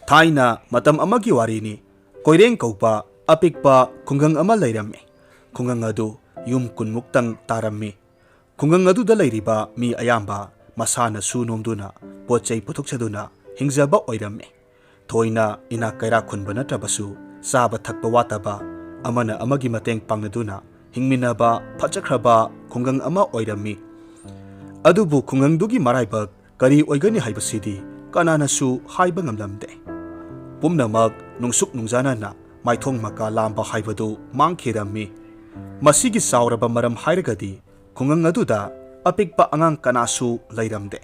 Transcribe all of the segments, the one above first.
Thaina matam amagi warini koireng kaupa apikpa khungang ama leirame. Khungang adu yum kunmuktang tarammi. Khungang adu da leiriba mi ayamba masana su nomduna pochai puthokchaduna hingjaba oirame. Thoina ina kaira khunba natrabasu saba thakpa wataba amana amagi mateng pangnaduna hingminaba phachakhraba khungang ama oirami. Adubu khungang dugi maraibak kari oigani haibasidi kananasu haiba ngamlamde. Pumnamak nungsuk nungjanana maithong maka lamba haibadu mangkhirami. Masigi sauraba maram hairagadi khungang aduda apikpa angang kanasu leiramde.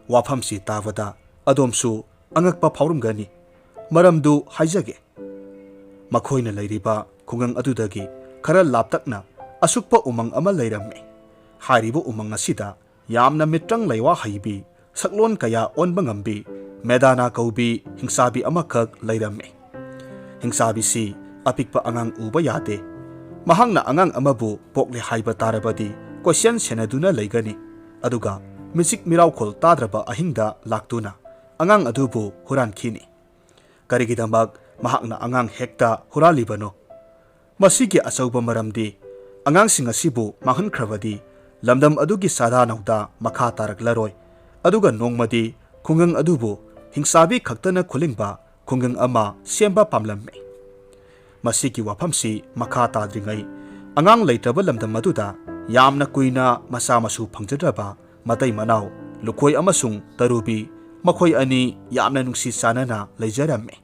Wafamsi tavada adomsu angakpa phaurumgani maramdu haijage. Makhoina leiriba khungang adudagi khara laptakna asukpa umang ama leirame. Hairibu umang asida yamna mitrang leiwa haibi saklon kaya onba ngambi medana kaubi hingsabi amakak leirame. Hingsabi si apikpa angang uba yade. Mahangna angang amabu pokle haiba tarabadi question senaduna leigani. Aduga misik miraukol tadraba ahingda laktuna angang adubu huran khini. Karigidamak mahakna angang hekta huralibano. Masigi asauba maramdi angang singasibu mahan kravadi lamdam adugi sada nauda makha taraklaroi. Aduga nongmadi khungang adubu hingsabi khaktana khulingba khungang ama semba pamlamme. Masigi wafamsi makha tadringai angang leitraba lamdam aduda yamna kuina masa masu phangjadraba matai manau lukhoi amasung tarubi makhoi ani yamna nungsi sanana leijaramme.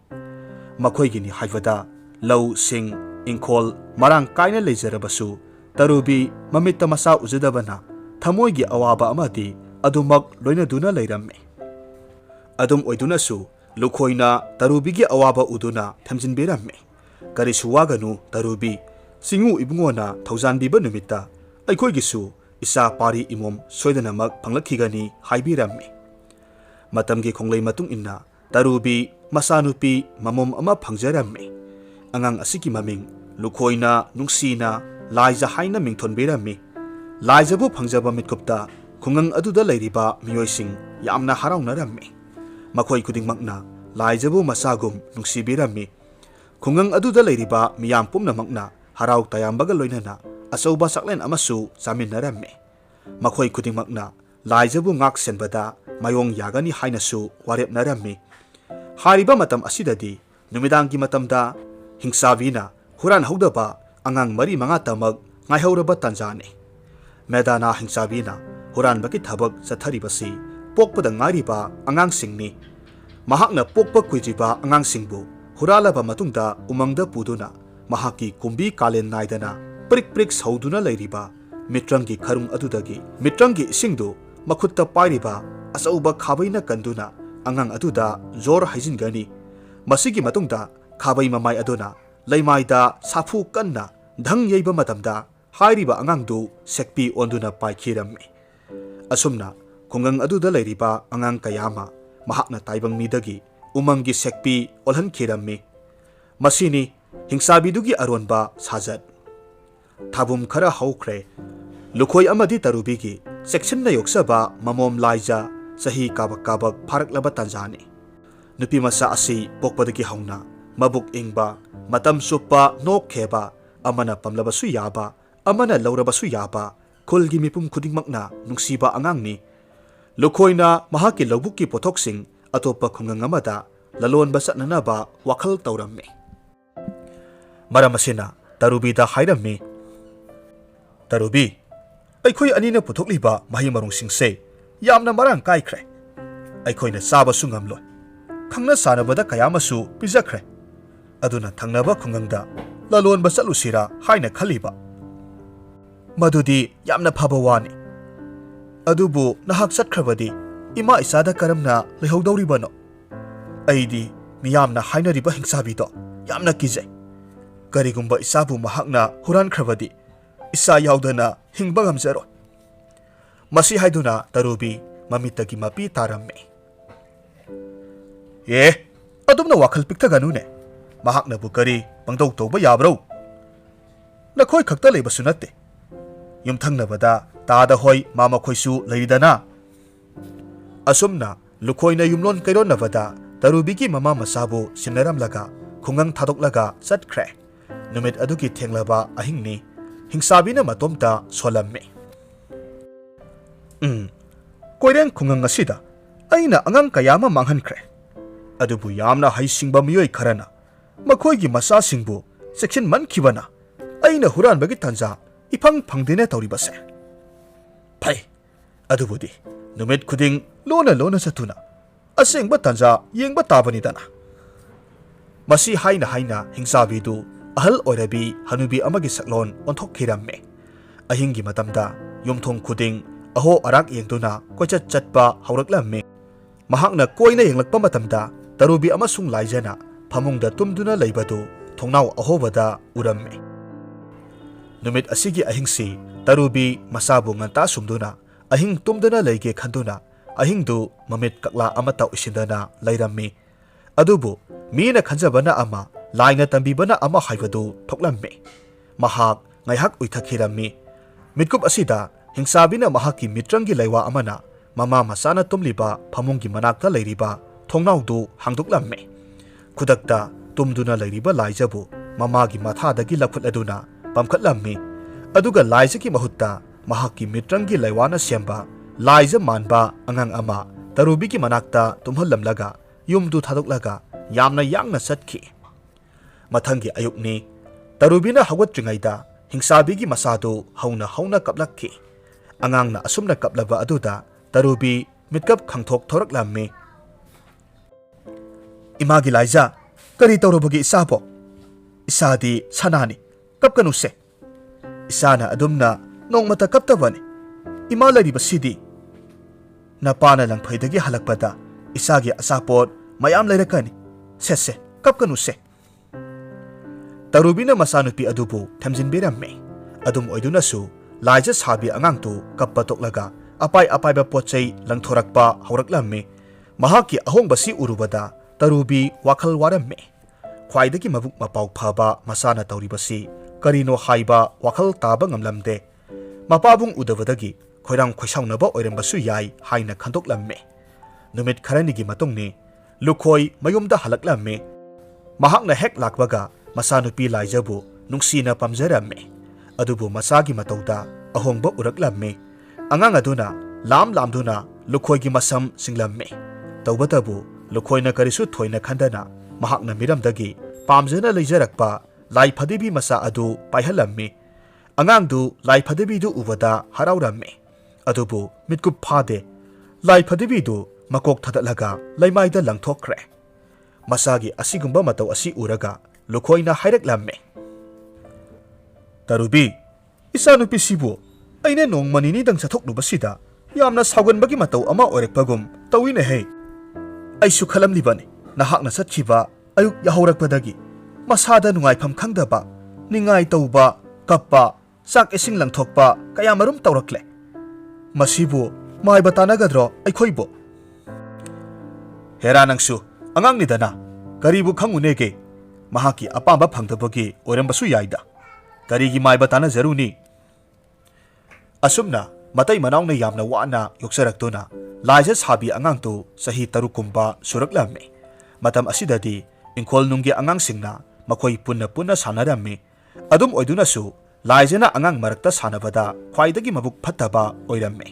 Makhoi gini haivada lau sing ingkhol marang kaina leijarabasu tarubi mamitta masa ujadabana thamoigi awaba amadi adumak loinaduna leiramme. Adum oidunasu lukhoina tarubigi awaba uduna thamjinberamme. Karisu waganu tarubi singu ibungona thaujanbiba numita aikhoigisu isa pari imom soidanamak phanglakhigani haibiramme. Matamgi khonglei matung inna tarubi masanupi mamom ama phangjaramme. Angang asiki maming lukhoina nungsina laija haina mingthonberamme. Laijabu phangjaba mitkupta khungang aduda leiriba miyoising yamna haraunaramme. Makhoi kudingmakna laijabu masagum nungsibirami. Khungang aduda leiriba miyam pumnamakna harau tayambaga loinana asauba saklen amasu chaminarame. Makhoi kudingmakna laijabu ngak senbada mayong yagani hainasu warepnarami. Hariba matam asidadi numidangi matamda hingsabina huran haudaba angang mari manga tamag ngaihauraba tanjane. Medana hingsabina huran baki thabak satharibasi pokpada ngariba angang singni. Mahakna pokpa kuijiba angang singbu huralaba matungda umangda puduna mahaki kumbi kalen naidana prik prik sauduna leiriba mitrangi kharung adudagi mitrangi isingdu makhutta pairiba asauba khabaina kanduna angang aduda jor haijingani. Masigi matungda khabai mamai aduna leimaida safu kanna dhang yeiba matamda hairiba angangdu sekpi onduna paikhiramme. Asumna khungang aduda leiriba angang kayama mahakna taibang midagi umangi sekpi olhan khirammi. Masini hingsabidugi aronba sajat. Thabum khara haukhre lukhoi amadi tarubigi sekshinna yoksaba mamom laija sahi kabak kabak pharaklaba tanjani. Nupi masa asi pokpadagi hauna mabuk ingba matam suppa nok kheba amana pamlabasu yaba amana laurabasu yaba khulgi mipum khudingmakna nungsiba angangni. Lukhoina mahaki lobukki pothoksing atopa khungang amada lalon basatnanaba wakhal tauramme. Maramasina tarubida hairammi. Tarubi aikhoi anina puthokliba mahi marungsingse yamna marang kaikhre. Aikhoina saba sungamloi khangna sanabada kayamasu pijakhre. Aduna thangnaba khungangda lalon basatlusira haina khaliba. Madudi yamna phaba wani. Adubu nahak satkrabadi ima isada karamna lehodoribano. Aidi miyamna hainariba hingsabido yamna kizai. Karigumba isabu mahakna huran krabadi isa yaudana hingba ngamjaro. Masi haiduna tarubi mamitagi mapi taramme. Adumna wakhal pikthaganune mahakna bu kari pangdau tawba yabro. Nakhoi khakta leibasu natte. Yumthangnabada tada hoi mama khoisu leiridana. Asumna lukhoina yumlon kairon navada Tarubigi mama masabu simnaramlaga khungang thadoklaga chatkre numit adugi thenglaba ahingni hingsabina matomta solamme koireng khungang asida aina angang kayama manghankre adubu yamna haisingba miyoi kharana makhoigi masa singbu section man khibana aina huran bagi tanja ipang phangdene tawribase phai adubudi numit khuding lona satuna asengba tanja yengba tabani dana masi haina hingsabidu ahal oirabi hanubi amagi saklon onthok khiramme ahingi matamda yumthong khuding aho arak yengduna koichat chatpa hauраklamme mahakna koina yenglakpa matamda tarubi amasung laijana phamungda tumduna leibadu thongnau ahobada uramme numit asigi ahingsi tarubi masabu nganta sumduna ahing tumduna leige khanduna ahingdu mamit kakla amata usindana leirammi adubu mina khanjabana ama laina tambibana ama haibadu thoklamme mahak ngaihak uithakhirammi mitkup asida hingsabina mahaki mitrangi leiwa amana mama masana tumliba phamungi manakta leiriba thongnaudu hangduklamme khudakta tumduna leiriba laijabu mamagi mathadagi lakhutladuna pamkhatlammi aduga laijaki mahutta mahaki mitrangi leiwana semba laija manba angang ama tarubigi manakta tumhallamlaga yumdu thadoklaga yamna yangna satkhi mathangi ayukni tarubina hawatringaida hingsabigi masadu hauna kaplakhi angangna asumna kaplaba aduda tarubi mitkap khangthok thoraklammi imagi laija kari tawrubagi isabo isadi sanani kapkanuse isana adumna nongmata kaptabani ima laribasidi napana langphaidagi halakpada isagi asapot mayam lairakani sese kapkanuse tarubina masanupi adubu thamjinbiramme adum oidunasu laija sabi angangtu kappa toklaga apai ba pochei langthorakpa hauraklamme mahaki ahongbasi urubada tarubi wakhal waramme khwaidagi mabuk mapau phaba masana tawribasi karino haiba wakhal taba ngamlamde mapabung udabadagi khoirang khoisaunaba oirambasu yai haina khandoklamme numit kharanigi matungni lukhoi mayumda halaklamme mahakna hek lakbaga masanupi laijabu nungsina pamjaramme adubu masagi matauda ahongba uraklamme angang aduna lamduna lukhoigi masam singlamme tawbatabu lukhoina karisu thoina khandana mahakna miramdagi pamjana leijarakpa lai phadibi masa adu paihalamme angangdu lai phadibi du ubada harauраmme adubu mitkup phade lai phadibi du makok thadalaga laimaida langthokre masagi asigumba matau asi uraga lukhoina hairaklamme tarubi isanupi sibu aina nongmanini dang chathoknubasida yamna sauganbagi matau ama orekpagum tawine he aisu khalamlibani nahakna satchiba ayuk yahaurakpadagi masada nungaifam khangdaba ningai tauba kappa sak esing langthokpa kayamarum tawrakle masibu mai batanagadro aikhoibo hera nangsu angang nidana karibu khangunege mahaki apamba phangdabagi oirambasu yaida karigi mai batana jaruni asumna matai manaungna yamna wana yoksaraktuna laija sabi angangtu sahi tarukumba suraklamme matam asidadi ingkhol nunggi angang singna makhoi punna sanaramme adum oidunasu laijana angang marakta sanabada khwaidagi mabuk phattaba oiramme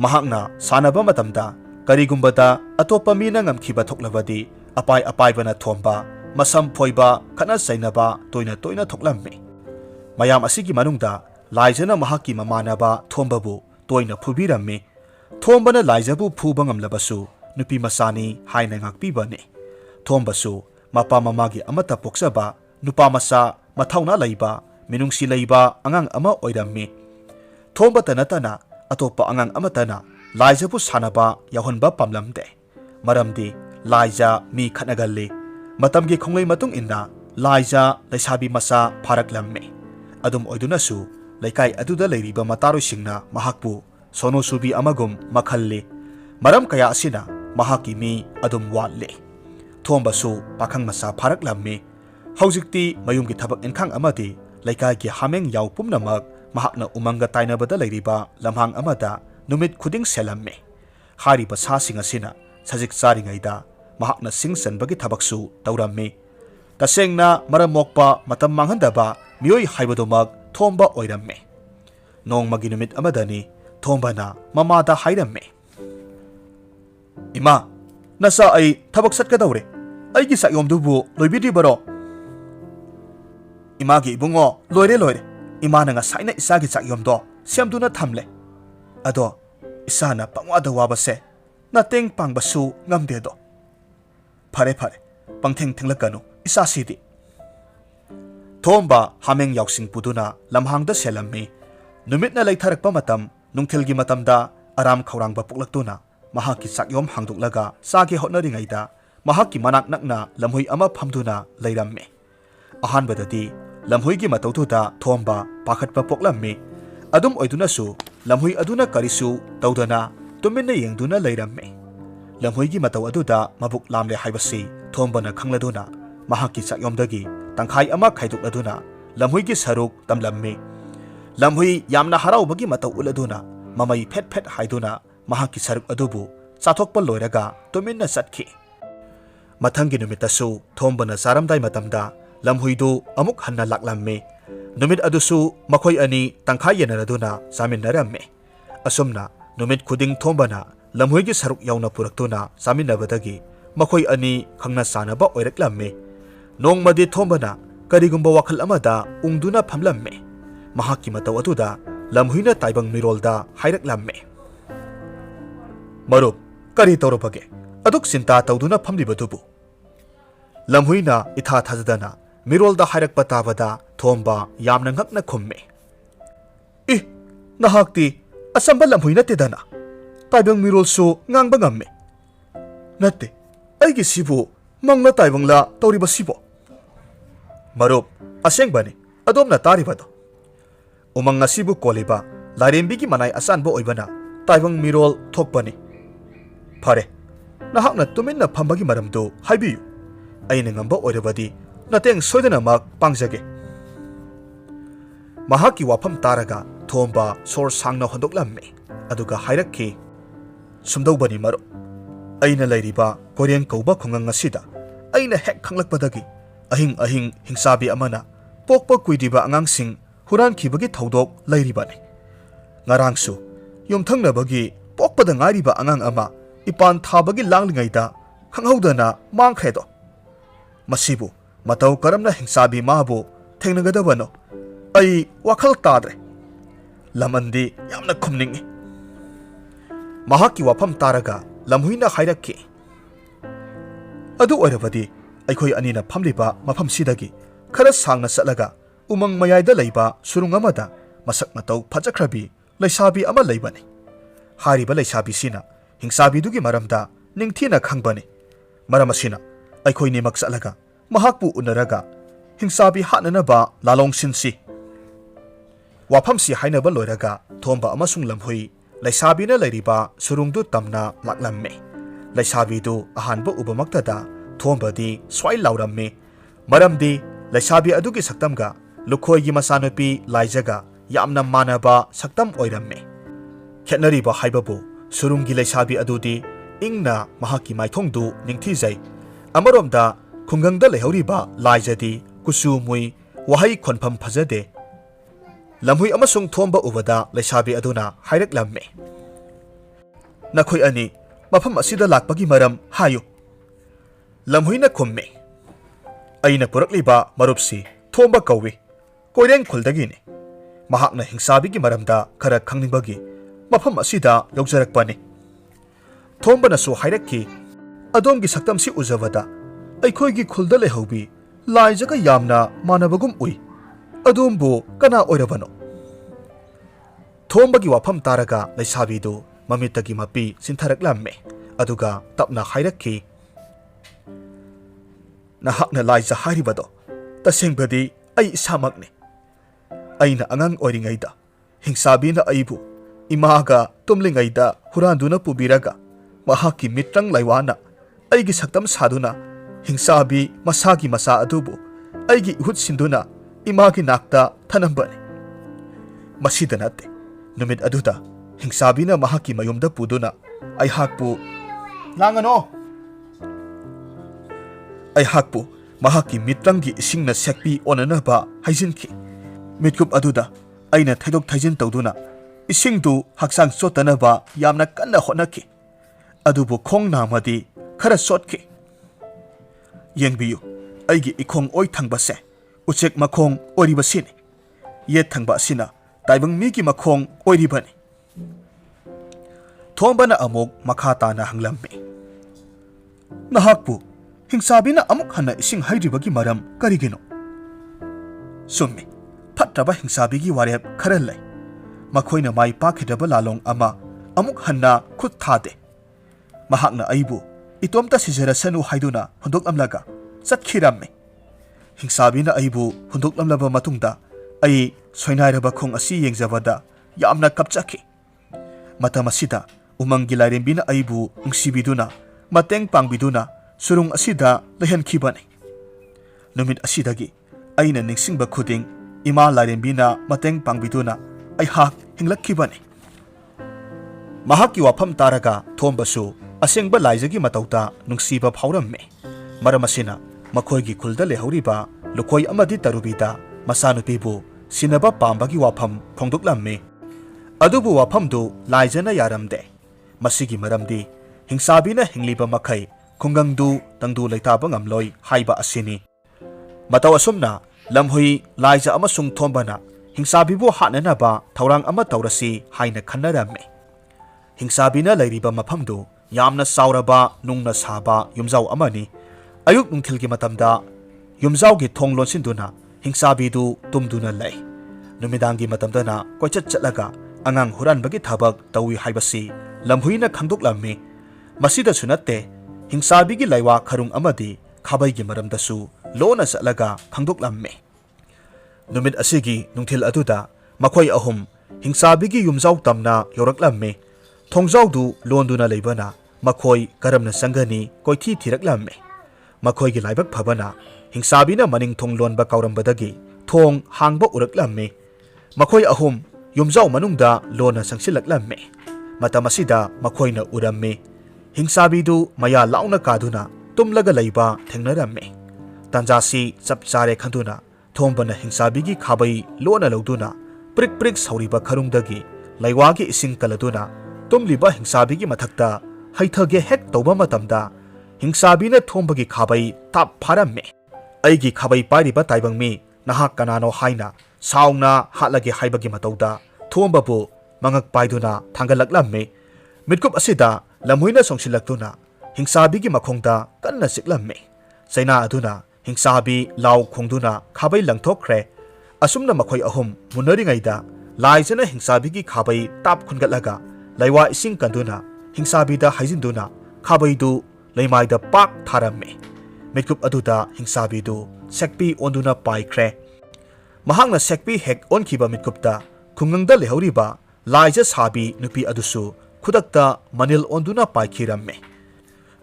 mahakna sanaba matamda karigumbada atopa mina ngamkhiba thoklabadi apai bana thomba masam phoiba khana sainaba toina thoklamme mayam asigi manungda laijana mahaki mamanaba thombabu toina phubiramme thombana laijabu phuba ngamlabasu nupi masani haina ngakpibane thombasu mapa mamagi amata poksaba nupa masa mathauna laiba minungsi laiba angang ama oiramme thomba tanatana atopa angang amatana laijabu sanaba yahonba pamlamde maramdi laija mi khanagalle matamgi khonglei matung inna laija laisabi masa pharaklamme adum oidunasu laikai aduda leiriba mataroi singna mahakpu sono subi amagum makhalle maram kaya asina mahaki mi adum walle thombasu pakhang masa pharaklamme haujikti mayumgi thabak enkhang amadi laikai ki hameng yaw pumnamak mahakna umanga tainabada leiriba lamhang amada numit khuding selamme hariba sa singa sina sajik charingaida mahakna singsanbagi thabaksu taurammi. Tasengna maram mokpa matam manghandaba mioi haibadumak thomba oiramme. Nongmagi numit amadani thombana mamada hairamme. Ima, nasa ay thabak satkadawre. Aigi sakyomdubu loibidribaro. Imagi ibungo loire. Imana nga saina isagi sakyomdo siamduna thamle. Ado isana pangwada wabase nateng pangbasu ngamdedo. Phare pangtheng thenglakanu isasidi. Thomba hameng yausing puduna lamhangda selammi. Numitna leitharakpa matam nungthilgi matamda aram khawrangba puklaktuna mahaki sakyom hangduklaga sage hotnaringaida mahaki manak nakna lamhui ama phamduna leirammi. Ahanbadadi lamhuigi matautuda thomba pakhatpa poklammi. Adum oidunasu lamhui aduna karisu tawdana tuminna yengduna leirammi. Lamhuigi matau aduda mabuk lamle haibasi thombana khangladuna mahaki sakyomdagi tangkhai ama khaidukladuna lamhuigi saruk tamlammi. Lamhui yamna haraubagi matau uladuna mamai phet haiduna mahaki saruk adubu chathokpa loiraga tuminna satkhi. Mathangi numitasu thombana saramdai matamda lamhuidu amuk hanna laklammi. Numit adusu makhoi ani tangkhai yenaraduna saminnarammi. Asumna numit khuding thombana lamhuigi saruk yauna puraktuna saminabadagi makhoi ani khangna sanaba oiraklammi. Nongmadi thombana karigumba wakhal amada ungduna phamlammi. Mahaki matau aduda lamhuina taibang mirolda hairaklammi. Marup, kari tawrapage aduk sinta tawduna phamlibadubu. Lamhuina itha thajadana mirolda hairakpa tabada thomba yamna ngakna khummi. Nahakti asamba lamhuina tedana taibang mirolsu ngangba ngamme. Natte aigi sibu mangna taibangla tawriba sibo. Marup, asengbani adomna taribado. Umang ngasibu koliba lairembigi manai asanbo oibana taibang mirol thokpani. Phare, nahakna tuminna phambagi maramdu haibiyu. Aina ngamba oirabadi nateng soidanamak pangjage. Mahaki wafam taraga thomba sor sangna hondoklammi. Aduga hairakki. Sumdaubani marup. Aina lairiba Korean kauba khungang ngasida aina hek khanglakpadagi ahing hingsabi amana pokpa kuidiba angangsing huran khibagi thodok lairibani. Ngarangsu yumthangnabagi pokpada ngairiba angang ama ipan thabagi langlingaida khanghaudana mangkhredo. Masibu matau karamna hingsabi mabu thengnagadabano ai wakhal tadre. Lamandi yamna khumningi. Mahaki wafam taraga lamhuina hairakki. Adu oirabadi aikhoi anina phamliba mafam sidagi khara sangna satlaga umang mayayda leiba surung amada masak matau phajakhrabi leisabi ama leibani. Hariba leisabi sina hingsabi dugi maramda ningthina khangbani. Maram asina aikhoi nimak satlaga mahakpu unaraga hingsabi hatnanaba lalong sinsi. Wafamsi hainaba loiraga thomba amasung lamhui laisabina lairiba surungdu tamna laklamme. Laisabidu ahanba ubamaktada thombadi swai lauramme. Maramdi laisabi adugi saktamga lukhoigi masanopi laijaga yamna manaba saktam oiramme. Khetnariba haibabu surungi laisabi adudi ingna mahaki maithongdu ningthijai. Amaromda khungangda lehauriba laijadi kusu mui wahai khonpham phajade. Lamhui amasung thomba ubada laisabi aduna hairaklamme. Nakhoi ani mafam asida lakpagi maram hayu. Lamhuina khumme. Aina purakliba marupsi thomba kawi. Koireng khuldagini. Mahakna hingsabigi maramda khara khangnibagi mafam asida yaujarakpani. Thomba nasu hairakki adomgi saktamsi ujavada aikhoigi khulda lehaubi laijaga yamna manabagum ui. Adumbu kana oirabano. Thombagi wafam taraga laisabidu mamitagi mapi sintharaklamme. Aduga tapna hairakki. Nahakna laija haribado tasengbadi ai isamakne. Aina angang oiringaida hingsabina aibu imaga tumlingaida huranduna pubiraga mahaki mitrang laiwana aigi saktam saduna hingsabi masagi masa adubu aigi ihut sinduna imagi nakta thanambani. Masida nate numit aduda hingsabina mahaki mayumda puduna ai hakpu langano ꯑꯩꯍꯥꯛꯄꯨ ꯃꯍꯥꯛꯀꯤ ꯃꯤꯠꯇꯪꯒꯤ ꯏꯁꯤꯡꯅ ꯁꯦꯛꯄꯤ ꯑꯣꯟꯅꯅꯕ ꯍꯩꯖꯤꯟꯈꯤ꯫ ꯃꯤꯠꯀꯨꯞ ꯑꯗꯨꯗ ꯑꯩꯅ ꯊꯩꯗꯣꯛ ꯊꯩꯖꯤꯟ ꯇꯧꯗꯨꯅ ꯏꯁꯤꯡꯗꯨ ꯍꯛꯆꯥꯡ ꯆꯣꯠꯇꯅꯕ ꯌꯥꯝꯅ ꯀꯟꯅ ꯍꯣꯠꯅꯈꯤ꯫ ꯑꯗꯨꯕꯨ ꯈꯣꯡ ꯅꯥꯝꯃꯗꯤ ꯈꯔ ꯆꯣꯠꯈꯤ꯫ ꯌꯦꯡꯕꯤꯌꯨ, ꯑꯩꯒꯤ ꯏꯈꯣꯡ ꯑꯣꯏ ꯊꯪꯕꯁꯦ ꯎꯆꯦꯛ ꯃꯈꯣꯡ ꯑꯣꯏꯔꯤꯕꯁꯤꯅꯤ꯫ ꯌꯦꯠ ꯊꯪꯕ ꯑꯁꯤꯅ ꯇꯥꯏꯕꯪ ꯃꯤꯒꯤ ꯃꯈꯣꯡ ꯑꯣꯏꯔꯤꯕꯅꯤ꯫ ꯊꯣꯝꯕꯅ ꯑꯃꯨꯛ ꯃꯈꯥ ꯇꯥꯅ ꯍꯪꯂꯝꯃꯤ, ꯅꯍꯥꯛꯄꯨ ꯍꯤꯡꯁꯥꯕꯤꯅ ꯑꯃꯨꯛ ꯍꯟꯅ ꯏꯁꯤꯡ ꯍꯩꯔꯤꯕꯒꯤ ꯃꯔꯝ ꯀꯔꯤꯒꯤꯅꯣ? ꯆꯨꯝꯃꯤ, ꯐꯠꯇ꯭ꯔꯕ ꯍꯤꯡꯁꯥꯕꯤꯒꯤ ꯋꯥꯔꯦꯞ ꯈꯔ ꯂꯩ꯫ ꯃꯈꯣꯏꯅ ꯃꯥꯏ ꯄꯥꯛꯈꯤꯗ꯭ꯔꯕ ꯂꯥꯂꯣꯡ ꯑꯃ ꯑꯃꯨꯛ ꯍꯟꯅ ꯈꯨꯠ ꯊꯥꯗꯦ꯫ ꯃꯍꯥꯛꯅ ꯑꯩꯕꯨ ꯏꯇꯣꯝꯇ ꯁꯤꯖꯔꯁꯅꯨ ꯍꯥꯏꯗꯨꯅ ꯍꯨꯟꯗꯣꯛꯂꯝꯂꯒ ꯆꯠꯈꯤꯔꯝꯃꯤ꯫ ꯍꯤꯡꯁꯥꯕꯤꯅ ꯑꯩꯕꯨ ꯍꯨꯟꯗꯣꯛꯂꯝꯂꯕ ꯃꯇꯨꯡꯗ ꯑꯩ ꯁꯣꯏꯅꯥꯏꯔꯕ ꯈꯣꯡ ꯑꯁꯤ ꯌꯦꯡꯖꯕꯗ ꯌꯥꯝꯅ ꯀꯞꯆꯈꯤ꯫ ꯃꯇꯝ ꯑꯁꯤꯗ ꯎꯃꯪꯒꯤ ꯂꯥꯏꯔꯦꯝꯕꯤꯅ ꯑꯩꯕꯨ ꯅꯨꯡꯁꯤꯕꯤꯗꯨꯅ ꯃꯇꯦꯡ ꯄꯥꯡꯕꯤꯗꯨꯅ ꯁꯨꯔꯨꯡ ꯑꯁꯤꯗ ꯂꯩꯍꯟꯈꯤꯕꯅꯤ꯫ ꯅꯨꯃꯤꯠ ꯑꯁꯤꯗꯒꯤ ꯑꯩꯅ ꯅꯤꯡꯁꯤꯡꯕ ꯈꯨꯗꯤꯡ ꯏꯃꯥ ꯂꯥꯏꯔꯦꯝꯕꯤꯅ ꯃꯇꯦꯡ ꯄꯥꯡꯕꯤꯗꯨꯅ ꯑꯩꯍꯥꯛ ꯍꯤꯡꯂꯛꯈꯤꯕꯅꯤ꯫ ꯃꯍꯥꯛꯀꯤ ꯋꯥꯐꯝ ꯇꯥꯔꯒ ꯊꯣꯝꯕꯁꯨ ꯑꯁꯦꯡꯕ ꯂꯥꯏꯖꯒꯤ ꯃꯇꯧꯗ ꯅꯨꯡꯁꯤꯕ ꯐꯥꯎꯔꯝꯃꯤ꯫ ꯃꯔꯝ ꯑꯁꯤꯅ ꯃꯈꯣꯏꯒꯤ ꯈꯨꯜꯗ ꯂꯩꯍꯧꯔꯤꯕ ꯂꯨꯈꯣꯏ ꯑꯃꯗꯤ ꯇꯔꯨꯕꯤꯗ ꯃꯆꯥꯅꯨꯄꯤꯕꯨ ꯁꯤꯟꯅꯕ ꯄꯥꯝꯕꯒꯤ ꯋꯥꯐꯝ ꯐꯣꯡꯗꯣꯛꯂꯝꯃꯤ꯫ ꯑꯗꯨꯕꯨ ꯋꯥꯐꯝꯗꯨ ꯂꯥꯏꯖꯅ ꯌꯥꯔꯝꯗꯦ꯫ ꯃꯁꯤꯒꯤ ꯃꯔꯝꯗꯤ ꯍꯤꯡꯁꯥꯕꯤꯅ ꯍꯤꯡꯂꯤꯕ ꯃꯈꯩ ꯈꯨꯡꯒꯪꯗꯨ ꯇꯪꯗꯨ ꯂꯩꯇꯥꯕ ꯉꯝꯂꯣꯏ ꯍꯥꯏꯕ ꯑꯁꯤꯅꯤ꯫ ꯃꯇꯧ ꯑꯁꯨꯝꯅ ꯂꯝꯍꯨꯏ, ꯂꯥꯏꯖ ꯑꯃꯁꯨꯡ ꯊꯣꯝꯕꯅ ꯍꯤꯡꯁꯥꯕꯤꯕꯨ ꯍꯥꯠꯅꯅꯕ ꯊꯧꯔꯥꯡ ꯑꯃ ꯇꯧꯔꯁꯤ ꯍꯥꯏꯅ ꯈꯟꯅꯔꯝꯃꯤ꯫ ꯍꯤꯡꯁꯥꯕꯤꯅ ꯂꯩꯔꯤꯕ ꯃꯐꯝꯗꯨ ꯌꯥꯝꯅ ꯆꯥꯎꯔꯕ ꯅꯨꯡꯅ ꯁꯥꯕ ꯌꯨꯝꯖꯥꯎ ꯑꯃꯅꯤ꯫ ꯑꯌꯨꯛ ꯅꯨꯡꯊꯤꯜꯒꯤ ꯃꯇꯝꯗ ꯌꯨꯝꯖꯥꯎꯒꯤ ꯊꯣꯡ ꯂꯣꯟꯁꯤꯟꯗꯨꯅ ꯍꯤꯡꯁꯥꯕꯤꯗꯨ ꯇꯨꯝꯗꯨꯅ ꯂꯩ꯫ ꯅꯨꯃꯤꯗꯥꯡꯒꯤ ꯃꯇꯝꯗꯅ ꯀꯣꯏꯆꯠ ꯆꯠꯂꯒ ꯑꯉꯥꯡ ꯍꯨꯔꯥꯟꯕꯒꯤ ꯊꯕꯛ ꯇꯧꯏ ꯍꯥꯏꯕꯁꯤ ꯂꯝꯍꯨꯏꯅ ꯈꯪꯗꯣꯛꯂꯝꯃꯤ꯫ ꯃꯁꯤꯗꯁꯨ ꯅꯠꯇꯦ, ꯍꯤꯡꯁꯥꯕꯤꯒꯤ ꯂꯩꯋꯥ ꯈꯔꯨꯡ ꯑꯃꯗꯤ ꯈꯥꯕꯩꯒꯤ ꯃꯔꯝꯗꯁꯨ ꯂꯣꯟꯅ ꯆꯠꯂꯒ ꯈꯪꯗꯣꯛꯂꯝꯃꯤ꯫ ꯅꯨꯃꯤꯠ ꯑꯁꯤꯒꯤ ꯅꯨꯡꯊꯤꯜ ꯑꯗꯨꯗ ꯃꯈꯣꯏ ꯑꯍꯨꯝ ꯍꯤꯡꯁꯥꯕꯤꯒꯤ ꯌꯨꯝꯖꯥꯎ ꯇꯝꯅ ꯌꯧꯔꯛꯂꯝꯃꯤ꯫ ꯊꯣꯡꯖꯥꯎꯗꯨ ꯂꯣꯟꯗꯨꯅ ꯂꯩꯕꯅ ꯃꯈꯣꯏ ꯀꯔꯝꯅ ꯆꯪꯒꯅꯤ ꯀꯣꯏꯊꯤ ꯊꯤꯔꯛꯂꯝꯃꯤ꯫ ꯃꯈꯣꯏꯒꯤ ꯂꯥꯏꯕꯛ ꯐꯕꯅ ꯍꯤꯡꯁꯥꯕꯤꯅ ꯃꯅꯤꯡ ꯊꯣꯡ ꯂꯣꯟꯕ ꯀꯥꯎꯔꯝꯕꯗꯒꯤ ꯊꯣꯡ ꯍꯥꯡꯕ ꯎꯔꯛꯂꯝꯃꯤ꯫ ꯃꯈꯣꯏ ꯑꯍꯨꯝ ꯌꯨꯝꯖꯥꯎ ꯃꯅꯨꯡꯗ ꯂꯣꯟꯅ ꯆꯪꯁꯤꯜꯂꯛꯂꯝꯃꯤ꯫ ꯃꯇꯝ ꯑꯁꯤꯗ ꯃꯈꯣꯏꯅ ꯎꯔꯝꯃꯤ ꯍꯤꯡꯁꯥꯕꯤꯗꯨ ꯃꯌꯥ ꯂꯥꯎꯅ ꯀꯥꯗꯨꯅ ꯇꯨꯝꯂꯒ ꯂꯩꯕ ꯊꯦꯡꯅꯔꯝꯃꯤ꯫ ꯇꯥꯟꯖꯥꯁꯤ ꯆꯞ ꯆꯥꯔꯦ ꯈꯟꯗꯨꯅ ꯊꯣꯝꯕꯅ ꯍꯤꯡꯁꯥꯕꯤꯒꯤ ꯈꯥꯕꯩ ꯂꯣꯟꯅ ꯂꯧꯗꯨꯅ ꯄ꯭ꯔꯤꯛ ꯄ꯭ꯔꯤꯛ ꯁꯧꯔꯤꯕ ꯈꯔꯨꯡꯗꯒꯤ ꯂꯩꯋꯥꯒꯤ ꯏꯁꯤꯡ ꯀꯜꯂꯗꯨꯅ ꯇꯨꯝꯂꯤꯕ ꯍꯤꯡꯁꯥꯕꯤꯒꯤ ꯃꯊꯛꯇ ꯍꯩꯊꯒꯦ ꯍꯦꯛ ꯇꯧꯕ ꯃꯇꯝꯗ ꯍꯤꯡꯁꯥꯕꯤꯅ ꯊꯣꯝꯕꯒꯤ ꯈꯥꯕꯩ ꯇꯥꯞ ꯐꯥꯔꯝꯃꯤ꯫ ꯑꯩꯒꯤ ꯈꯥꯕꯩ ꯄꯥꯏꯔꯤꯕ ꯇꯥꯏꯕꯪ ꯃꯤ ꯅꯍꯥꯛ ꯀꯅꯥꯅꯣ ꯍꯥꯏꯅ ꯁꯥꯎꯅ ꯍꯥꯠꯂꯒꯦ ꯍꯥꯏꯕꯒꯤ ꯃꯇꯧꯗ ꯊꯣꯝꯕꯕꯨ ꯃꯉꯛ パꯏꯗꯨꯅ ꯊꯥꯡꯒꯠꯂꯛꯂꯝꯃꯤ꯫ ꯃꯤꯠꯀꯨꯞ ꯑꯁꯤꯗ ꯂꯝꯍꯨꯏꯅ ꯆꯣꯡꯁꯤꯜꯂꯛꯇꯨꯅ ꯍꯤꯡꯁꯥꯕꯤꯒꯤ ꯃꯈꯣꯡꯗ ꯀꯟꯅ ꯆꯤꯛꯂꯝꯃꯤ꯫ ꯆꯩꯅꯥ ꯑꯗꯨꯅ ꯍꯤꯡꯁꯥꯕꯤ ꯂꯥꯎ ꯈꯣꯡꯗꯨꯅ ꯈꯥꯕꯩ ꯂꯪꯊꯣꯛꯈ꯭ꯔꯦ꯫ ꯑꯁꯨꯝꯅ ꯃꯈꯣꯏ ꯑꯍꯨꯝ ꯃꯨꯟꯅꯔꯤꯉꯩꯗ ꯂꯥꯏꯖꯅ ꯍꯤꯡꯁꯥꯕꯤꯒꯤ ꯈꯥꯕꯩ ꯇꯥꯞ ꯈꯨꯟꯒꯠꯂꯒ ꯂꯩꯋꯥ ꯏꯁꯤꯡ ꯀꯟꯗꯨꯅ ꯍꯤꯡꯁꯥꯕꯤꯗ ꯍꯩꯖꯤꯟꯗꯨꯅ ꯈꯥꯕꯩꯗꯨ ꯂꯩꯃꯥꯏꯗ ꯄꯥꯛ ꯊꯥꯔꯝꯃꯤ꯫ ꯃꯤꯠꯀꯨꯞ ꯑꯗꯨꯗ ꯍꯤꯡꯁꯥꯕꯤꯗꯨ ꯁꯦꯛꯄꯤ ꯑꯣꯟꯗꯨꯅ ꯄꯥꯏꯈ꯭ꯔꯦ꯫ ꯃꯍꯥꯛꯅ ꯁꯦꯛꯄꯤ ꯍꯦꯛ ꯑꯣꯟꯈꯤꯕ ꯃꯤꯠꯀꯨꯞꯇ ꯈꯨꯡꯒꯪꯗ ꯂꯩꯍꯧꯔꯤꯕ ꯂꯥꯏꯖ ꯁꯥꯕꯤ ꯅꯨꯄꯤ ꯑꯗꯨꯁꯨ ꯈꯨꯗꯛꯇ ꯃꯅꯤꯜ ꯑꯣꯟꯗꯨꯅ ꯄꯥꯏꯈꯤꯔꯝꯃꯤ꯫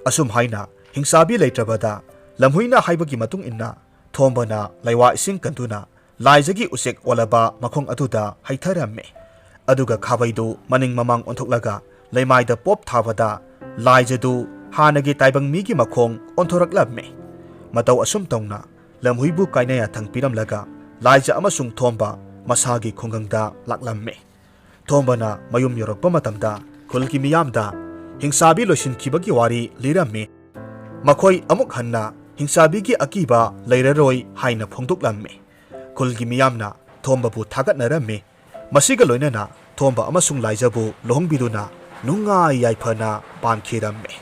ꯑꯁꯨꯝ ꯍꯥꯏꯅ ꯍꯤꯡꯁꯥꯕꯤ ꯂꯩꯇ꯭ꯔꯕꯗ ꯂꯝꯍꯨꯏꯅ ꯍꯥꯏꯕꯒꯤ ꯃꯇꯨꯡ ꯏꯟꯅ ꯊꯣꯝꯕꯅ ꯂꯩꯋꯥ ꯏꯁꯤꯡ ꯀꯟꯗꯨꯅ ꯂꯥꯏꯖꯒꯤ ꯎꯆꯦꯛ ꯑꯣꯜꯂꯕ ꯃꯈꯣꯡ ꯑꯗꯨꯗ ꯍꯩꯊꯔꯝꯃꯤ꯫ ꯑꯗꯨꯒ ꯈꯥꯕꯩꯗꯨ ꯃꯅꯤꯡ ꯃꯃꯥꯡ ꯑꯣꯟꯊꯣꯛꯂꯒ ꯂꯩꯃꯥꯏꯗ ꯄꯣꯞ ꯊꯥꯕꯗ ꯂꯥꯏꯖꯗꯨ ꯍꯥꯟꯅꯒꯤ ꯇꯥꯏꯕꯪ ꯃꯤꯒꯤ ꯃꯈꯣꯡ ꯑꯣꯟꯊꯣꯔꯛꯂꯝꯃꯤ꯫ ꯃꯇꯧ ꯑꯁꯨꯝ ꯇꯧꯅ ꯂꯝꯍꯨꯏꯕꯨ ꯀꯥꯏꯅ ꯌꯥꯊꯪ ꯄꯤꯔꯝꯂꯒ ꯂꯥꯏꯖ ꯑꯃꯁꯨꯡ ꯊꯣꯝꯕ ꯃꯁꯥꯒꯤ ꯈꯨꯡꯒꯪꯗ ꯂꯥꯛꯂꯝꯃꯤ꯫ ꯊꯣꯝꯕꯅ ꯃꯌꯨꯝ ꯌꯧꯔꯛꯄ ꯃꯇꯝꯗ ꯈꯨꯜꯒꯤ ꯃꯤꯌꯥꯝꯗ ꯍꯤꯡꯁꯥꯕꯤ ꯂꯣꯏꯁꯤꯟꯈꯤꯕꯒꯤ ꯋꯥꯔꯤ ꯂꯤꯔꯝꯃꯤ꯫ ꯃꯈꯣꯏ ꯑꯃꯨꯛ ꯍꯟꯅ ꯍꯤꯡꯁꯥꯕꯤꯒꯤ ꯑꯀꯤꯕ ꯂꯩꯔꯔꯣꯏ ꯍꯥꯏꯅ ꯐꯣꯡꯗꯣꯛꯂꯝꯃꯤ꯫ ꯈꯨꯜꯒꯤ ꯃꯤꯌꯥꯝꯅ ꯊꯣꯝꯕꯕꯨ ꯊꯥꯒꯠꯅꯔꯝꯃꯤ꯫ ꯃꯁꯤꯒ ꯂꯣꯏꯅꯅ ꯊꯣꯝꯕ ꯑꯃꯁꯨꯡ ꯂꯥꯏꯖꯕꯨ ꯂꯨꯍꯣꯡꯕꯤꯗꯨꯅ ꯅꯨꯡꯉꯥꯏ ꯌꯥꯏꯐꯅ ꯄꯥꯟꯈꯤꯔꯝꯃꯤ꯫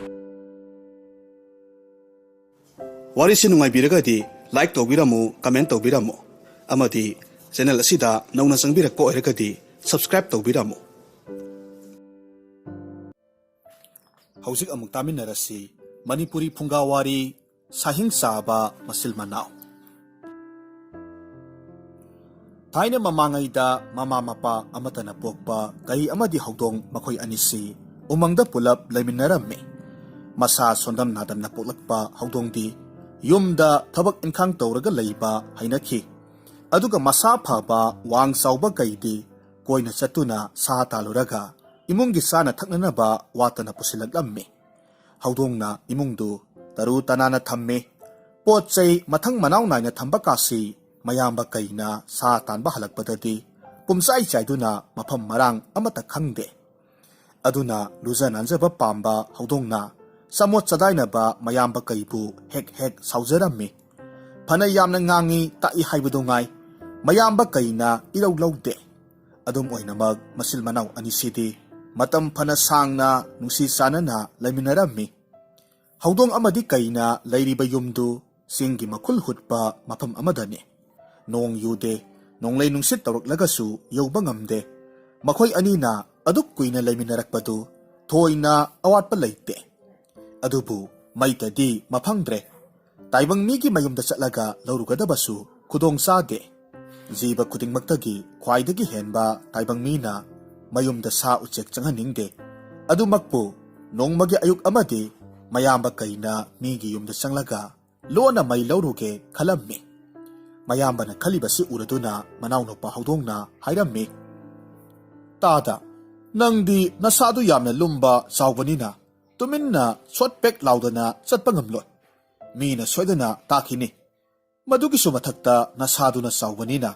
ꯋꯥꯔꯤꯁꯤ ꯅꯨꯡꯉꯥꯏꯕꯤꯔꯒꯗꯤ ꯂꯥꯏꯛ ꯇꯧꯕꯤꯔꯝꯃꯨ, ꯀꯃꯦꯟ ꯇꯧꯕꯤꯔꯝꯃꯨ, ꯑꯃꯗꯤ ꯆꯦꯅꯦꯜ ꯑꯁꯤꯗ ꯅꯧꯅ ꯆꯪꯕꯤꯔꯛꯄ ꯑꯣꯏꯔꯒꯗꯤ ꯁꯕꯁꯀ꯭ꯔꯥꯏꯕ ꯇꯧꯕꯤꯔꯝꯃꯨ꯫ ꯍꯧꯖꯤꯛ ꯑꯃꯨꯛ ꯇꯥꯃꯤꯟꯅꯔꯁꯤ ꯃꯅꯤꯄꯨꯔꯤ ꯐꯨꯡꯒꯥꯋꯥꯔꯤ ꯁꯥꯍꯤꯡ ꯆꯥꯕ ꯃꯆꯤꯜ ꯃꯅꯥꯎ꯫ ꯊꯥꯏꯅ ꯃꯃꯥꯡꯉꯩꯗ ꯃꯃꯥ ꯃꯄꯥ ꯑꯃꯠꯇꯅ ꯄꯣꯛꯄ ꯀꯩ ꯑꯃꯗꯤ ꯍꯧꯗꯣꯡ ꯃꯈꯣꯏ ꯑꯅꯤꯁꯤ ꯎꯃꯪꯗ ꯄꯨꯂꯞ ꯂꯩꯃꯤꯟꯅꯔꯝꯃꯤ꯫ ꯃꯁꯥ ꯁꯣꯟꯗꯝ ꯅꯥꯗꯝꯅ ꯄꯣꯛꯂꯛꯄ ꯍꯧꯗꯣꯡꯗꯤ ꯌꯨꯝꯗ ꯊꯕꯛ ꯏꯟꯈꯥꯡ ꯇꯧꯔꯒ ꯂꯩꯕ ꯍꯩꯅꯈꯤ꯫ ꯑꯗꯨꯒ ꯃꯁꯥ ꯐꯕ ꯋꯥꯡ ꯆꯥꯎꯕ ꯀꯩꯗꯤ ꯀꯣꯏꯅ ꯆꯠꯇꯨꯅ ꯁꯥ ꯇꯥꯜꯂꯨꯔꯒ ꯏꯃꯨꯡꯒꯤ ꯆꯥꯅ ꯊꯛꯅꯅꯕ ꯋꯥꯠꯇꯅ ꯄꯨꯁꯤꯜꯂꯛꯂꯝꯃꯤ꯫ ꯍꯧꯗꯣꯡꯅ ꯏꯃꯨꯡꯗꯨ ꯇꯔꯨ ꯇꯅꯥꯟꯅ ꯊꯝꯃꯤ꯫ ꯄꯣꯠ ꯆꯩ ꯃꯊꯪ ꯃꯅꯥꯎ ꯅꯥꯏꯅ ꯊꯝꯕ ꯀꯥꯁꯤ ꯃꯌꯥꯝꯕ ꯀꯩꯅ ꯁꯥ ꯇꯥꯟꯕ ꯍꯜꯂꯛꯄꯗꯗꯤ ꯄꯨꯝꯆꯥꯏ ꯆꯥꯏꯗꯨꯅ ꯃꯐꯝ ꯃꯔꯥꯡ ꯑꯃꯠꯇ ꯈꯪꯗꯦ꯫ ꯑꯗꯨꯅ ꯂꯨꯖ ꯅꯥꯟꯖꯕ ꯄꯥꯝꯕ ꯍꯧꯗꯣꯡꯅ ꯆꯃꯣꯠ ꯆꯗꯥꯏꯅꯕ ꯃꯌꯥꯝꯕ ꯀꯩꯕꯨ ꯍꯦꯛ ꯍꯦꯛ ꯁꯥꯎꯖꯔꯝꯃꯤ꯫ ꯐꯅ ꯌꯥꯝꯅ ꯉꯥꯡꯉꯤ ꯇꯥꯛꯏ ꯍꯥꯏꯕꯗꯨ ꯉꯥꯏ ꯃꯌꯥꯝꯕ ꯀꯩꯅ ꯏꯔꯧ ꯂꯧꯗꯦ꯫ ꯑꯗꯨꯝ ꯑꯣꯏꯅꯃꯛ ꯃꯆꯤꯜ ꯃꯅꯥꯎ ꯑꯅꯤꯁꯤꯗꯤ ꯃꯇꯝ ꯐꯅ ꯁꯥꯡꯅ ꯅꯨꯡꯁꯤ ꯆꯥꯟꯅꯅ ꯂꯩꯃꯤꯟꯅꯔꯝꯃꯤ꯫ ꯍꯧꯗꯣꯡ ꯑꯃꯗꯤ ꯀꯩꯅ ꯂꯩꯔꯤꯕ ꯌꯨꯝꯗꯨ ꯆꯤꯡꯒꯤ ꯃꯈꯨꯜ ꯍꯨꯠꯄ ꯃꯐꯝ ꯑꯃꯗꯅꯤ꯫ ꯅꯣꯡ ꯌꯨꯗꯦ, ꯅꯣꯡꯂꯩ ꯅꯨꯡꯁꯤꯠ ꯇꯧꯔꯛꯂꯒꯁꯨ ꯌꯧꯕ ꯉꯝꯗꯦ꯫ ꯃꯈꯣꯏ ꯑꯅꯤꯅ ꯑꯗꯨꯛ ꯀꯨꯏꯅ ꯂꯩꯃꯤꯟꯅꯔꯛꯄꯗꯨ ꯊꯣꯏꯅ ꯑꯋꯥꯠꯄ ꯂꯩꯇꯦ꯫ ꯑꯗꯨꯕꯨ ꯃꯩꯇꯗꯤ ꯃꯐꯪꯗ꯭ꯔꯦ꯫ ꯇꯥꯏꯕꯪ ꯃꯤꯒꯤ ꯃꯌꯨꯝꯗ ꯆꯠꯂꯒ ꯂꯧꯔꯨꯒꯗꯕꯁꯨ ꯈꯨꯗꯣꯡ ꯆꯥꯗꯦ꯫ ꯖꯤꯕ ꯈꯨꯗꯤꯡꯃꯛꯇꯒꯤ ꯈ꯭ꯋꯥꯏꯗꯒꯤ ꯍꯦꯟꯕ ꯇꯥꯏꯕꯪ ꯃꯤꯅ ꯃꯌꯨꯝꯗ ꯁꯥ ꯎꯆꯦꯛ ꯆꯪꯍꯟꯅꯤꯡꯗꯦ꯫ ꯑꯗꯨꯃꯛꯄꯨ ꯅꯣꯡꯃꯒꯤ ꯑꯌꯨꯛ ꯑꯃꯗꯤ ꯃꯌꯥꯝꯕ ꯀꯩꯅ ꯃꯤꯒꯤ ꯌꯨꯝꯗ ꯆꯪꯂꯒ ꯂꯣꯟꯅ ꯃꯩ ꯂꯧꯔꯨꯒꯦ ꯈꯜꯂꯝꯃꯤ꯫ ꯃꯌꯥꯝꯕꯅ ꯈꯜꯂꯤꯕꯁꯤ ꯎꯔꯗꯨꯅ ꯃꯅꯥꯎꯅꯨꯄꯥ ꯍꯧꯗꯣꯡꯅ ꯍꯥꯏꯔꯝꯃꯤ, "ꯇꯥꯗ, ꯅꯪꯗꯤ ꯅꯁꯥꯗꯨ ꯌꯥꯝꯅ ꯂꯨꯝꯕ ꯆꯥꯎꯕꯅꯤꯅ ꯇꯨꯃꯤꯟꯅ ꯁꯣꯠ ꯄꯦꯛ ꯂꯥꯎꯗꯅ ꯆꯠꯄ ꯉꯝꯂꯣꯏ꯫ ꯃꯤꯅ ꯁꯣꯏꯗꯅ ꯇꯥꯈꯤꯅꯤ꯫ ꯃꯗꯨꯒꯤꯁꯨ ꯃꯊꯛꯇ ꯅꯁꯥꯗꯨꯅ ꯆꯥꯎꯕꯅꯤꯅ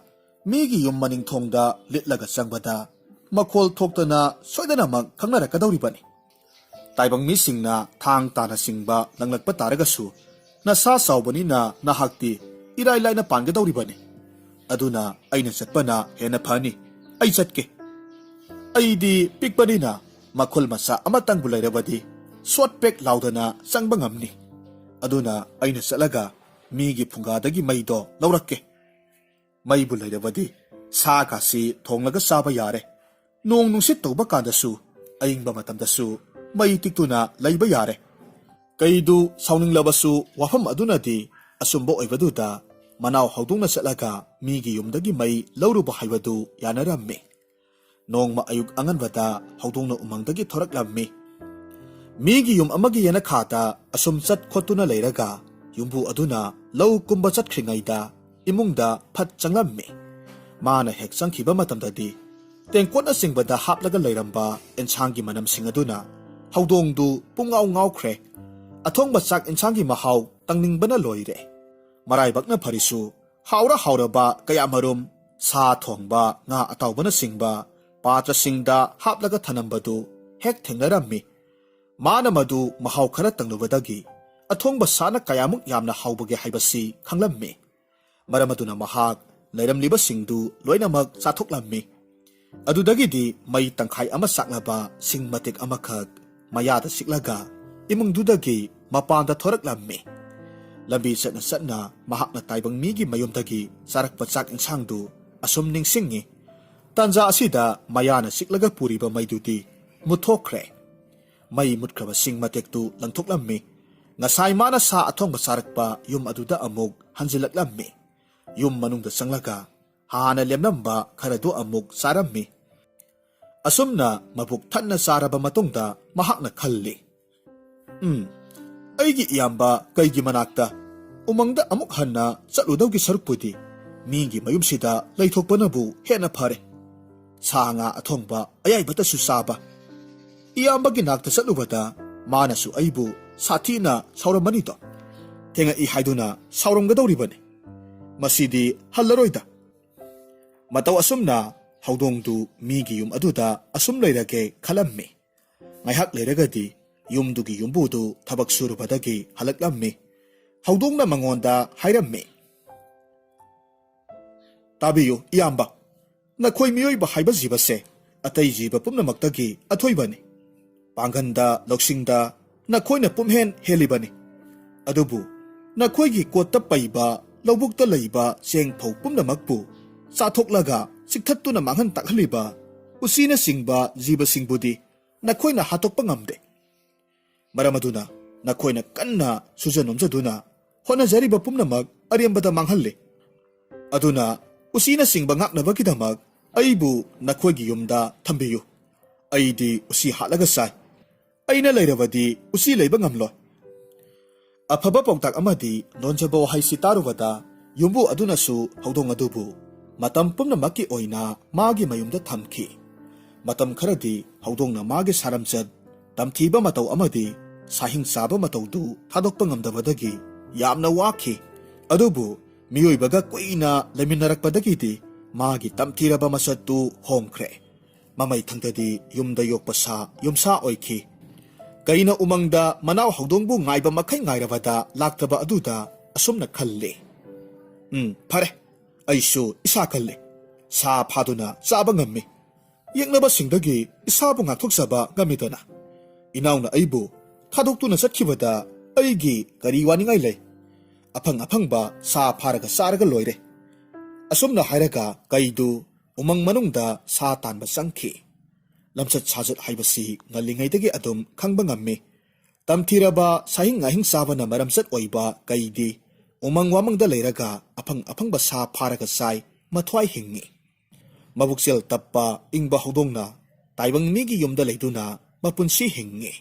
ꯃꯤꯒꯤ ꯌꯨꯝ ꯃꯅꯤꯡꯊꯣꯡꯗ ꯂꯤꯠꯂꯒ ꯆꯪꯕꯗ ꯃꯈꯣꯜ ꯊꯣꯛꯇꯅ ꯁꯣꯏꯗꯅꯃꯛ ꯈꯪꯅꯔꯛꯀꯗꯧꯔꯤꯕꯅꯤ꯫ ꯇꯥꯏꯕꯪ ꯃꯤꯁꯤꯡꯅ ꯊꯥꯡ ꯇꯥꯅ ꯆꯤꯡꯕ ꯂꯪꯂꯛꯄ ꯇꯥꯔꯒꯁꯨ ꯅꯁꯥ ꯆꯥꯎꯕꯅꯤꯅ ꯅꯍꯥꯛꯇꯤ ꯏꯔꯥꯏ ꯂꯥꯏꯅ ꯄꯥꯟꯒꯗꯧꯔꯤꯕꯅꯤ꯫ ꯑꯗꯨꯅ ꯑꯩꯅ ꯆꯠꯄꯅ ꯍꯦꯟꯅ ꯐꯅꯤ꯫ ꯑꯩ ꯆꯠꯀꯦ꯫ ꯑꯩꯗꯤ ꯄꯤꯛꯄꯅꯤꯅ ꯃꯈꯨꯜ ꯃꯆꯥ ꯑꯃꯇꯪꯕꯨ ꯂꯩꯔꯕꯗꯤ ꯁꯣꯠ ꯄꯦꯛ ꯂꯥꯎꯗꯅ ꯆꯪꯕ ꯉꯝꯅꯤ꯫ ꯑꯗꯨꯅ ꯑꯩꯅ ꯆꯠꯂꯒ ꯃꯤꯒꯤ ꯐꯨꯡꯒꯥꯗꯒꯤ ꯃꯩꯗꯣ ꯂꯧꯔꯛꯀꯦ꯫ ꯃꯩꯕꯨ ꯂꯩꯔꯕꯗꯤ ꯁꯥꯒꯥꯁꯤ ꯊꯣꯡꯂꯒ ꯆꯥꯕ ꯌꯥꯔꯦ꯫ ꯅꯣꯡ ꯅꯨꯡꯁꯤꯠ ꯇꯧꯕ ꯀꯥꯟꯗꯁꯨ ꯑꯏꯪꯕ ꯃꯇꯝꯗꯁꯨ ꯃꯩ ꯇꯤꯛꯇꯨꯅ ꯂꯩꯕ ꯌꯥꯔꯦ꯫ ꯀꯩꯗꯨ ꯁꯥꯎꯅꯤꯡꯂꯕꯁꯨ ꯋꯥꯐꯝ ꯑꯗꯨꯅꯗꯤ ꯑꯆꯨꯝꯕ ꯑꯣꯏꯕꯗꯨꯗ ꯃꯅꯥꯎ ꯍꯧꯗꯣꯡꯅ ꯆꯠꯂꯒ ꯃꯤꯒꯤ ꯌꯨꯝꯗꯒꯤ ꯃꯩ ꯂꯧꯔꯨꯕ ꯍꯥꯏꯕꯗꯨ ꯌꯥꯅꯔꯝꯃꯤ꯫ ꯅꯣꯡꯃ ꯑꯌꯨꯛ ꯑꯉꯟꯕꯗ ꯍꯧꯗꯣꯡꯅ ꯎꯃꯪꯗꯒꯤ ꯊꯣꯔꯛꯂꯝꯃꯤ꯫ ꯃꯤꯒꯤ ꯌꯨꯝ ꯑꯃꯒꯤ ꯌꯦꯅꯈꯥꯗ ꯑꯁꯨꯝ ꯆꯠ ꯈꯣꯠꯇꯨꯅ ꯂꯩꯔꯒ ꯌꯨꯝꯕꯨ ꯑꯗꯨꯅ ꯂꯧ ꯀꯨꯝꯕ ꯆꯠꯈ꯭ꯔꯤꯉꯩꯗ ꯏꯃꯨꯡꯗ ꯐꯠ ꯆꯪꯂꯝꯃꯤ꯫ ꯃꯥꯅ ꯍꯦꯛ ꯆꯪꯈꯤꯕ ꯃꯇꯝꯗꯗꯤ ꯇꯦꯡꯀꯣꯠꯅꯆꯤꯡꯕꯗ ꯍꯥꯞꯂꯒ ꯂꯩꯔꯝꯕ ꯑꯦꯟꯁꯥꯡꯒꯤ ꯃꯅꯝꯁꯤꯡ ꯑꯗꯨꯅ ꯍꯧꯗꯣꯡꯗꯨ ꯄꯨꯡꯉꯥꯎ ꯉꯥꯎꯈ꯭ꯔꯦ꯫ ꯑꯊꯣꯡꯕ ꯆꯥꯛ ꯑꯦꯟꯁꯥꯡꯒꯤ ꯃꯍꯥꯎ ꯇꯪꯅꯤꯡꯕꯅ ꯂꯣꯏꯔꯦ꯫ ꯃꯔꯥꯏꯕꯛꯅ ꯐꯔꯤꯁꯨ ꯍꯥꯎꯔꯕ ꯀꯌꯥꯃꯔꯨꯝ ꯁꯥ ꯊꯣꯡꯕ, ꯉꯥ ꯑꯇꯥꯎꯕꯅꯆꯤꯡꯕ ꯄꯥꯇ꯭ꯔꯁꯤꯡꯗ ꯍꯥꯞꯂꯒ ꯊꯅꯝꯕꯗꯨ ꯍꯦꯛ ꯊꯦꯡꯅꯔꯝꯃꯤ꯫ ꯃꯥꯅ ꯃꯗꯨ ꯃꯍꯥꯎ ꯈꯔ ꯇꯪꯂꯨꯕꯗꯒꯤ ꯑꯊꯣꯡꯕ ꯁꯥꯅ ꯀꯌꯥꯃꯨꯛ ꯌꯥꯝꯅ ꯍꯥꯎꯕꯒꯦ ꯍꯥꯏꯕꯁꯤ ꯈꯪꯂꯝꯃꯤ꯫ ꯃꯔꯝ ꯑꯗꯨꯅ ꯃꯍꯥꯛ ꯂꯩꯔꯝꯂꯤꯕꯁꯤꯡꯗꯨ ꯂꯣꯏꯅꯃꯛ ꯆꯥꯊꯣꯛꯂꯝꯃꯤ꯫ ꯑꯗꯨꯗꯒꯤꯗꯤ ꯃꯩ ꯇꯪꯈꯥꯏ ꯑꯃ ꯆꯥꯛꯂꯕ ꯁꯤꯡ ꯃꯇꯦꯛ ꯑꯃꯈꯛ ꯃꯌꯥꯗ ꯆꯤꯛꯂꯒ ꯏꯃꯨꯡꯗꯨꯗꯒꯤ ꯃꯄꯥꯟꯗ ꯊꯣꯔꯛꯂꯝꯃꯤ꯫ ꯂꯝꯕꯤ ꯆꯠꯅ ꯆꯠꯅ ꯃꯍꯥꯛꯅ ꯇꯥꯏꯕꯪ ꯃꯤꯒꯤ ꯃꯌꯨꯝꯗꯒꯤ ꯆꯥꯔꯛꯄ ꯆꯥꯛ ꯏꯟꯁꯥꯡꯗꯨ ꯑꯁꯨꯝ ꯅꯤꯡꯁꯤꯡꯉꯤ꯫ ꯇꯥꯟꯖꯥ ꯑꯁꯤꯗ ꯃꯌꯥꯅ ꯆꯤꯛꯂꯒ ꯄꯨꯔꯤꯕ ꯃꯩꯗꯨꯗꯤ ꯃꯨꯠꯊꯣꯛꯈ꯭ꯔꯦ꯫ ꯃꯩ ꯃꯨꯠꯈ꯭ꯔꯕ ꯁꯤꯡ ꯃꯇꯦꯛꯇꯨ ꯂꯪꯊꯣꯛꯂꯝꯃꯤ꯫ ꯉꯁꯥꯏ ꯃꯥꯅ ꯁꯥ ꯑꯊꯣꯡꯕ ꯆꯥꯔꯛꯄ ꯌꯨꯝ ꯑꯗꯨꯗ ꯑꯃꯨꯛ ꯍꯟꯖꯤꯜꯂꯛꯂꯝꯃꯤ꯫ ꯌꯨꯝ ꯃꯅꯨꯡꯗ ꯆꯪꯂꯒ ꯍꯥꯟꯅ ꯂꯦꯝꯂꯝꯕ ꯈꯔꯗꯨ ꯑꯃꯨꯛ ꯆꯥꯔꯝꯃꯤ꯫ ꯑꯁꯨꯝꯅ ꯃꯕꯨꯛ ꯊꯟꯅ ꯆꯥꯔꯕ ꯃꯇꯨꯡꯗ ꯃꯍꯥꯛꯅ ꯈꯜꯂꯤ, ꯑꯩꯒꯤ ꯏꯌꯥꯝꯕ ꯀꯩꯒꯤ ꯃꯅꯥꯛꯇ ꯎꯃꯪꯗ ꯑꯃꯨꯛ ꯍꯟꯅ ꯆꯠꯂꯨꯗꯧꯒꯤ ꯁꯔꯨꯛꯄꯨꯗꯤ ꯃꯤꯒꯤ ꯃꯌꯨꯝꯁꯤꯗ ꯂꯩꯊꯣꯛꯄꯅꯕꯨ ꯍꯦꯟꯅ ꯐꯔꯦ꯫ ꯁꯥ ꯉꯥ ꯑꯊꯣꯡꯕ ꯑꯌꯥꯏꯕꯇꯁꯨ ꯆꯥꯕ꯫ ꯏꯌꯥꯝꯕꯒꯤ ꯅꯥꯛꯇ ꯆꯠꯂꯨꯕꯗ ꯃꯥꯅꯁꯨ ꯑꯩꯕꯨ ꯁꯥꯊꯤꯅ ꯁꯥꯎꯔꯝꯃꯅꯤꯗꯣ꯫ ꯊꯦꯡꯉꯛꯏ ꯍꯥꯏꯗꯨꯅ ꯁꯥꯎꯔꯝꯒꯗꯧꯔꯤꯕꯅꯤ꯫ ꯃꯁꯤꯗꯤ ꯍꯜꯂꯔꯣꯏꯗ꯫ ꯃꯇꯧ ꯑꯁꯨꯝꯅ ꯍꯧꯗꯣꯡꯗꯨ ꯃꯤꯒꯤ ꯌꯨꯝ ꯑꯗꯨꯗ ꯑꯁꯨꯝ ꯂꯩꯔꯒꯦ ꯈꯜꯂꯝꯃꯤ꯫ ꯉꯥꯏꯍꯥꯛ ꯂꯩꯔꯒꯗꯤ ꯌꯨꯝꯗꯨꯒꯤ ꯌꯨꯝꯕꯨꯗꯨ ꯊꯕꯛ ꯁꯨꯔꯨꯕꯗꯒꯤ ꯍꯜꯂꯛꯂꯝꯃꯤ꯫ ꯍꯧꯗꯣꯡꯅ ꯃꯉꯣꯟꯗ ꯍꯥꯏꯔꯝꯃꯤ, "ꯇꯥꯕꯤꯌꯨ ꯏꯌꯥꯝꯕ, ꯅꯈꯣꯏ ꯃꯤꯑꯣꯏꯕ ꯍꯥꯏꯕ ꯖꯤꯕꯁꯦ ꯑꯇꯩ ꯖꯤꯕ ꯄꯨꯝꯅꯃꯛꯇꯒꯤ ꯑꯊꯣꯏꯕꯅꯤ꯫ ꯄꯥꯡꯒꯟꯗ, ꯂꯧꯁꯤꯡꯗ ꯅꯈꯣꯏꯅ ꯄꯨꯝꯍꯦꯟ ꯍꯦꯜꯂꯤꯕꯅꯤ꯫ ꯑꯗꯨꯕꯨ ꯅꯈꯣꯏꯒꯤ ꯀꯣꯠꯇ ꯄꯩꯕ, ꯂꯧꯕꯨꯛꯇ ꯂꯩꯕ ꯆꯦꯡ ꯐꯧ ꯄꯨꯝꯅꯃꯛꯄꯨ ꯆꯥꯊꯣꯛꯂꯒ ꯆꯤꯛꯊꯠꯇꯨꯅ ꯃꯥꯡꯍꯟ ꯇꯥꯛꯍꯜꯂꯤꯕ ꯎꯆꯤꯅꯆꯤꯡꯕ ꯖꯤꯕꯁꯤꯡꯕꯨꯗꯤ ꯅꯈꯣꯏꯅ ꯍꯥꯠꯇꯣꯛꯄ ꯉꯝꯗꯦ꯫ ꯃꯔꯝ ꯑꯗꯨꯅ ꯅꯈꯣꯏꯅ ꯀꯟꯅ ꯁꯨꯖ ꯅꯣꯝꯖꯗꯨꯅ ꯍꯣꯠꯅꯖꯔꯤꯕ ꯄꯨꯝꯅꯃꯛ ꯑꯔꯦꯝꯕꯗ ꯃꯥꯡꯍꯜꯂꯤ꯫ ꯑꯗꯨꯅ ꯎꯆꯤꯅꯆꯤꯡꯕ ꯉꯥꯛꯅꯕꯒꯤꯗꯃꯛ ꯑꯩꯕꯨ ꯅꯈꯣꯏꯒꯤ ꯌꯨꯝꯗ ꯊꯝꯕꯤꯌꯨ꯫ ꯑꯩꯗꯤ ꯎꯆꯤ ꯍꯥꯠꯂꯒ ꯆꯥꯏ꯫ ꯑꯩꯅ ꯂꯩꯔꯕꯗꯤ ꯎꯆꯤ ꯂꯩꯕ ꯉꯝꯂꯣꯏ." ꯑꯐꯕ ꯄꯥꯎꯇꯥꯛ ꯑꯃꯗꯤ ꯂꯣꯟꯖꯕ ꯋꯥꯍꯩꯁꯤ ꯇꯥꯔꯨꯕꯗ ꯌꯨꯝꯕꯨ ꯑꯗꯨꯅꯁꯨ ꯍꯧꯗꯣꯡ ꯑꯗꯨꯕꯨ ꯃꯇꯝ ꯄꯨꯝꯅꯃꯛꯀꯤ ꯑꯣꯏꯅ ꯃꯥꯒꯤ ꯃꯌꯨꯝꯗ ꯊꯝꯈꯤ꯫ ꯃꯇꯝ ꯈꯔꯗꯤ ꯍꯧꯗꯣꯡꯅ ꯃꯥꯒꯤ ꯁꯥꯔꯝꯆꯠ, ꯇꯝꯊꯤꯕ ꯃꯇꯧ ꯑꯃꯗꯤ ꯁꯥꯍꯤꯡ ꯆꯥꯕ ꯃꯇꯧꯗꯨ ꯊꯥꯗꯣꯛꯄ ꯉꯝꯗꯕꯗꯒꯤ ꯌꯥꯝꯅ ꯋꯥꯈꯤ ꯑꯗꯨꯕꯨ ꯃꯤꯑꯣꯏꯕꯒ ꯀꯨꯏꯅ ꯂꯩꯃꯤꯟꯅꯔꯛꯄꯗꯒꯤꯗꯤ ꯃꯥꯒꯤ ꯇꯝꯊꯤꯔꯕ ꯃꯁꯛꯇꯨ ꯍꯣꯡꯈ꯭ꯔꯦ ꯃꯃꯩꯊꯪꯗꯗꯤ ꯌꯨꯝꯗ ꯌꯣꯛꯄ ꯁꯥ ꯌꯨꯝꯁꯥ ꯑꯣꯏꯈꯤ ꯀꯩꯅ ꯎꯃꯪꯗ ꯃꯅꯥꯎ ꯍꯧꯗꯣꯡꯕꯨ ꯉꯥꯏꯕ ꯃꯈꯩ ꯉꯥꯏꯔꯕꯗ ꯂꯥꯛꯇꯕ ꯑꯗꯨꯗ ꯑꯁꯨꯝꯅ ꯈꯜꯂꯤ ꯐꯔꯦ ꯑꯩꯁꯨ ꯏꯁꯥ ꯈꯜꯂꯤ ꯁꯥ ꯐꯥꯗꯨꯅ ꯆꯥꯕ ꯉꯝꯃꯤ ꯌꯦꯛꯅꯕꯁꯤꯡꯗꯒꯤ ꯏꯁꯥꯕꯨ ꯉꯥꯛꯊꯣꯛꯆꯕ ꯉꯝꯃꯤꯗꯅ ꯏꯅꯥꯎꯅ ꯑꯩꯕꯨ ꯊꯥꯗꯣꯛꯇꯨꯅ ꯆꯠꯈꯤꯕꯗ ꯑꯩꯒꯤ ꯀꯔꯤ ꯋꯥꯅꯤꯡꯉꯥꯏ ꯂꯩ ꯑꯐꯪ ꯑꯐꯪꯕ ꯁꯥ ꯐꯥꯔꯒ ꯆꯥꯔꯒ ꯂꯣꯏꯔꯦ ꯑꯁꯨꯝꯅ ꯍꯥꯏꯔꯒ ꯀꯩꯗꯨ ꯎꯃꯪ ꯃꯅꯨꯡꯗ ꯁꯥ ꯇꯥꯟꯕ ꯆꯪꯈꯤ ꯂꯝꯆꯠ ꯁꯥꯖꯠ ꯍꯥꯏꯕꯁꯤ ꯉꯜꯂꯤꯉꯩꯗꯒꯤ ꯑꯗꯨꯝ ꯈꯪꯕ ꯉꯝꯃꯤ ꯇꯝꯊꯤꯔꯕ ꯁꯥꯍꯤꯡ ꯉꯥꯍꯤꯡ ꯆꯥꯕꯅ ꯃꯔꯝꯆꯠ ꯑꯣꯏꯕ ꯀꯩꯗꯤ ꯎꯃꯪ ꯋꯥꯃꯪꯗ ꯂꯩꯔꯒ ꯑꯐꯪ ꯑꯐꯪꯕ ꯁꯥ ꯐꯥꯔꯒ ꯆꯥꯏ ꯃꯊ꯭ꯋꯥꯏ ꯍꯤꯡꯉꯤ ꯃꯕꯨꯛꯆꯦꯜ ꯇꯞꯄ ꯏꯪꯕ ꯍꯧꯗꯣꯡꯅ ꯇꯥꯏꯕꯪ ꯃꯤꯒꯤ ꯌꯨꯝꯗ ꯂꯩꯗꯨꯅ ꯃꯄꯨꯟꯁꯤ ꯍꯤꯡꯉꯤ